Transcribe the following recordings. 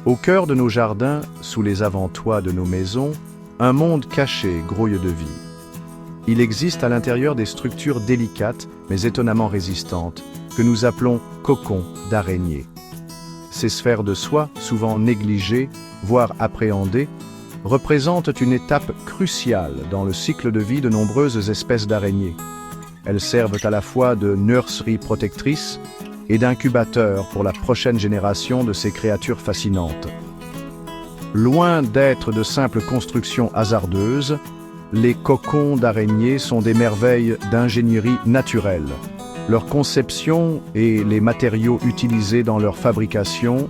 Au cœur de nos jardins, sous les avant-toits de nos maisons, un monde caché grouille de vie. Il existe à l'intérieur des structures délicates, mais étonnamment résistantes, que nous appelons cocons d'araignées. Ces sphères de soie, souvent négligées, voire appréhendées, représentent une étape cruciale dans le cycle de vie de nombreuses espèces d'araignées. Elles servent à la fois de nurseries protectrices et d'incubateurs pour la prochaine génération de ces créatures fascinantes. Loin d'être de simples constructions hasardeuses, les cocons d'araignées sont des merveilles d'ingénierie naturelle. Leur conception et les matériaux utilisés dans leur fabrication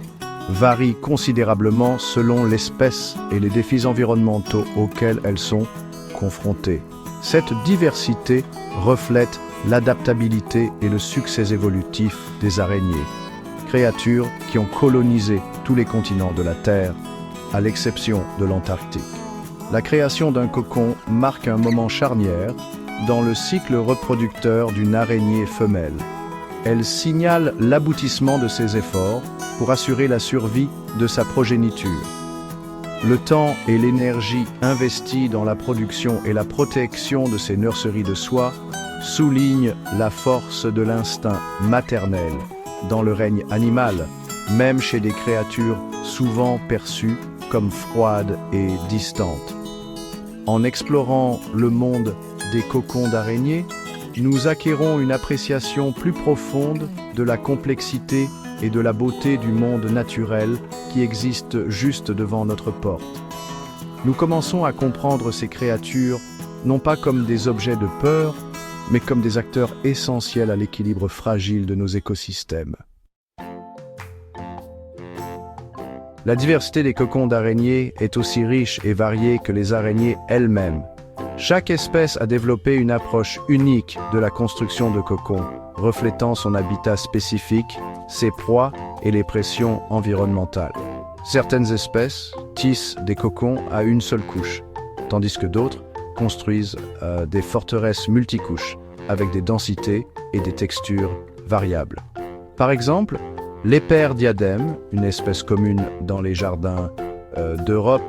varient considérablement selon l'espèce et les défis environnementaux auxquels elles sont confrontées. Cette diversité reflète l'adaptabilité et le succès évolutif des araignées, créatures qui ont colonisé tous les continents de la Terre, à l'exception de l'Antarctique. La création d'un cocon marque un moment charnière dans le cycle reproducteur d'une araignée femelle. Elle signale l'aboutissement de ses efforts pour assurer la survie de sa progéniture. Le temps et l'énergie investis dans la production et la protection de ces nurseries de soie soulignent la force de l'instinct maternel dans le règne animal, même chez des créatures souvent perçues comme froides et distantes. En explorant le monde des cocons d'araignées, nous acquérons une appréciation plus profonde de la complexité et de la beauté du monde naturel qui existe juste devant notre porte. Nous commençons à comprendre ces créatures non pas comme des objets de peur, mais comme des acteurs essentiels à l'équilibre fragile de nos écosystèmes. La diversité des cocons d'araignées est aussi riche et variée que les araignées elles-mêmes. Chaque espèce a développé une approche unique de la construction de cocons, reflétant son habitat spécifique, ses proies et les pressions environnementales. Certaines espèces tissent des cocons à une seule couche, tandis que d'autres construisent des forteresses multicouches avec des densités et des textures variables. Par exemple, l'Éperdiadème, une espèce commune dans les jardins d'Europe,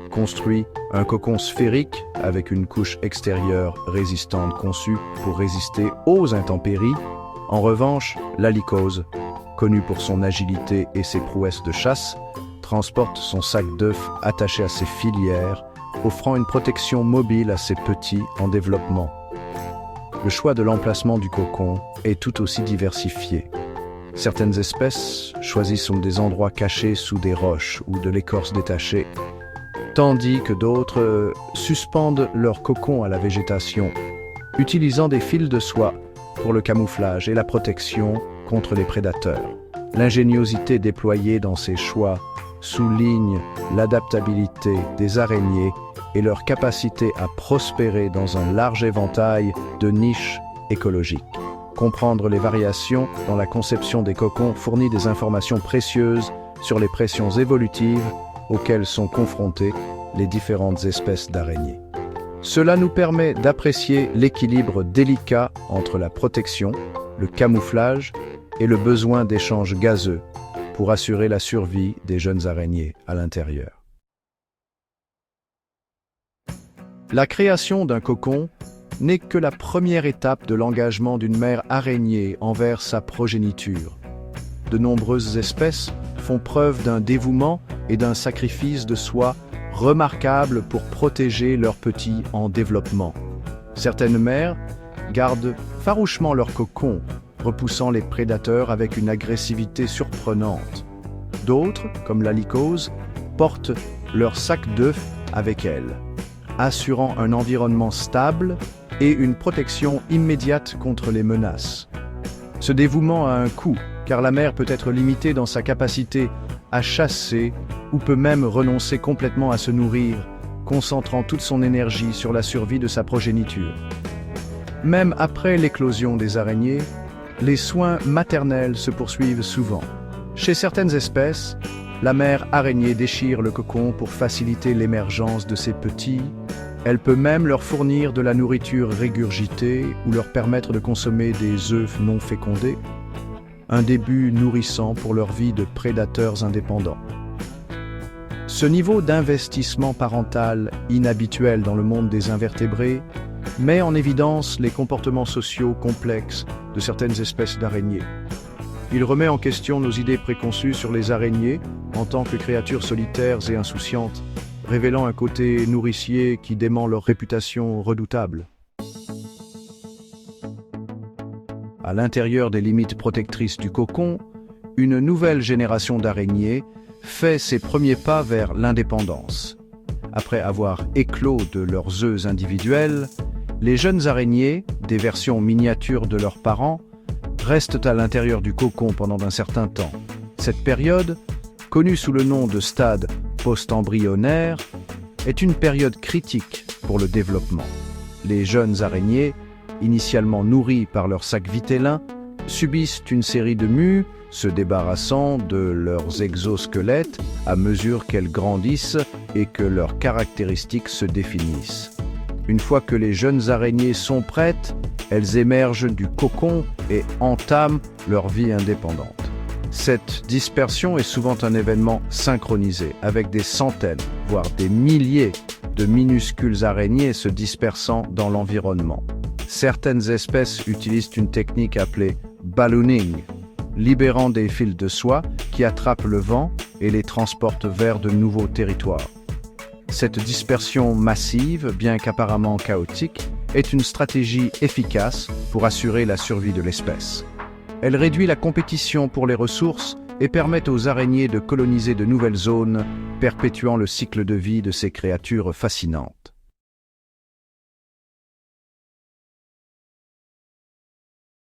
construit un cocon sphérique avec une couche extérieure résistante conçue pour résister aux intempéries. En revanche, la lycose, connue pour son agilité et ses prouesses de chasse, transporte son sac d'œufs attaché à ses filières, offrant une protection mobile à ses petits en développement. Le choix de l'emplacement du cocon est tout aussi diversifié. Certaines espèces choisissent des endroits cachés sous des roches ou de l'écorce détachée, tandis que d'autres suspendent leur cocon à la végétation, utilisant des fils de soie pour le camouflage et la protection contre les prédateurs. L'ingéniosité déployée dans ces choix souligne l'adaptabilité des araignées et leur capacité à prospérer dans un large éventail de niches écologiques. Comprendre les variations dans la conception des cocons fournit des informations précieuses sur les pressions évolutives auxquelles sont confrontées les différentes espèces d'araignées. Cela nous permet d'apprécier l'équilibre délicat entre la protection, le camouflage et le besoin d'échanges gazeux pour assurer la survie des jeunes araignées à l'intérieur. La création d'un cocon n'est que la première étape de l'engagement d'une mère araignée envers sa progéniture. De nombreuses espèces font preuve d'un dévouement et d'un sacrifice de soi remarquables pour protéger leurs petits en développement. Certaines mères gardent farouchement leur cocon, repoussant les prédateurs avec une agressivité surprenante. D'autres, comme la lycose, portent leur sac d'œufs avec elles, assurant un environnement stable et une protection immédiate contre les menaces. Ce dévouement a un coût, car la mère peut être limitée dans sa capacité à chasser ou peut même renoncer complètement à se nourrir, concentrant toute son énergie sur la survie de sa progéniture. Même après l'éclosion des araignées, les soins maternels se poursuivent souvent. Chez certaines espèces, la mère araignée déchire le cocon pour faciliter l'émergence de ses petits. Elle peut même leur fournir de la nourriture régurgitée ou leur permettre de consommer des œufs non fécondés. Un début nourrissant pour leur vie de prédateurs indépendants. Ce niveau d'investissement parental inhabituel dans le monde des invertébrés met en évidence les comportements sociaux complexes de certaines espèces d'araignées. Il remet en question nos idées préconçues sur les araignées en tant que créatures solitaires et insouciantes, révélant un côté nourricier qui dément leur réputation redoutable. À l'intérieur des limites protectrices du cocon, une nouvelle génération d'araignées fait ses premiers pas vers l'indépendance. Après avoir éclos de leurs œufs individuels, les jeunes araignées, des versions miniatures de leurs parents, restent à l'intérieur du cocon pendant un certain temps. Cette période, connue sous le nom de stade post-embryonnaire, est une période critique pour le développement. Les jeunes araignées, initialement nourries par leur sac vitellin, subissent une série de mues, se débarrassant de leurs exosquelettes à mesure qu'elles grandissent et que leurs caractéristiques se définissent. Une fois que les jeunes araignées sont prêtes, elles émergent du cocon et entament leur vie indépendante. Cette dispersion est souvent un événement synchronisé, avec des centaines, voire des milliers de minuscules araignées se dispersant dans l'environnement. Certaines espèces utilisent une technique appelée ballooning, libérant des fils de soie qui attrapent le vent et les transportent vers de nouveaux territoires. Cette dispersion massive, bien qu'apparemment chaotique, est une stratégie efficace pour assurer la survie de l'espèce. Elle réduit la compétition pour les ressources et permet aux araignées de coloniser de nouvelles zones, perpétuant le cycle de vie de ces créatures fascinantes.